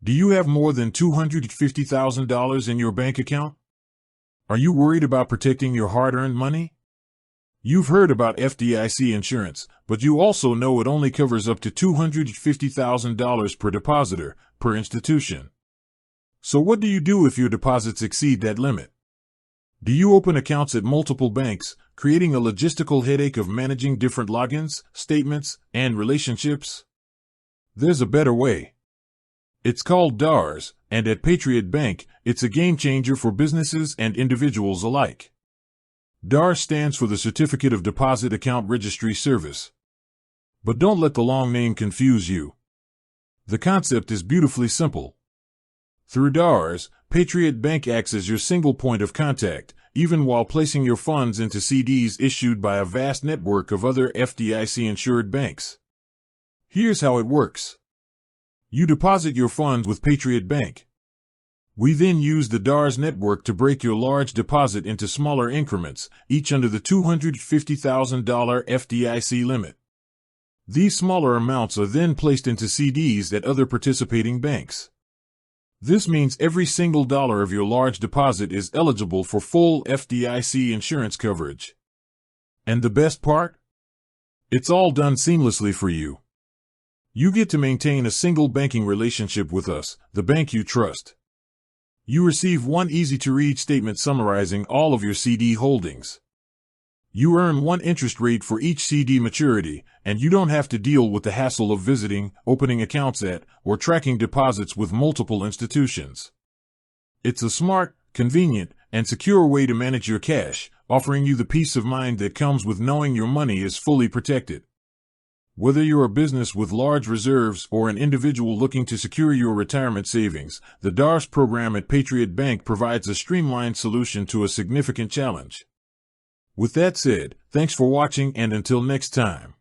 Do you have more than $250,000 in your bank account? Are you worried about protecting your hard-earned money? You've heard about FDIC insurance, but you also know it only covers up to $250,000 per depositor, per institution. So what do you do if your deposits exceed that limit? Do you open accounts at multiple banks, creating a logistical headache of managing different logins, statements, and relationships? There's a better way. It's called CDARS, and at Patriot Bank, it's a game changer for businesses and individuals alike. CDARS stands for the Certificate of Deposit Account Registry Service. But don't let the long name confuse you. The concept is beautifully simple. Through CDARS, Patriot Bank acts as your single point of contact, even while placing your funds into CDs issued by a vast network of other FDIC-insured banks. Here's how it works. You deposit your funds with Patriot Bank. We then use the CDARS network to break your large deposit into smaller increments, each under the $250,000 FDIC limit. These smaller amounts are then placed into CDs at other participating banks. This means every single dollar of your large deposit is eligible for full FDIC insurance coverage. And the best part? It's all done seamlessly for you. You get to maintain a single banking relationship with us, the bank you trust. You receive one easy-to-read statement summarizing all of your CD holdings. You earn one interest rate for each CD maturity, and you don't have to deal with the hassle of visiting, opening accounts at, or tracking deposits with multiple institutions. It's a smart, convenient, and secure way to manage your cash, offering you the peace of mind that comes with knowing your money is fully protected. Whether you're a business with large reserves or an individual looking to secure your retirement savings, the CDARS program at Patriot Bank provides a streamlined solution to a significant challenge. With that said, thanks for watching, and until next time.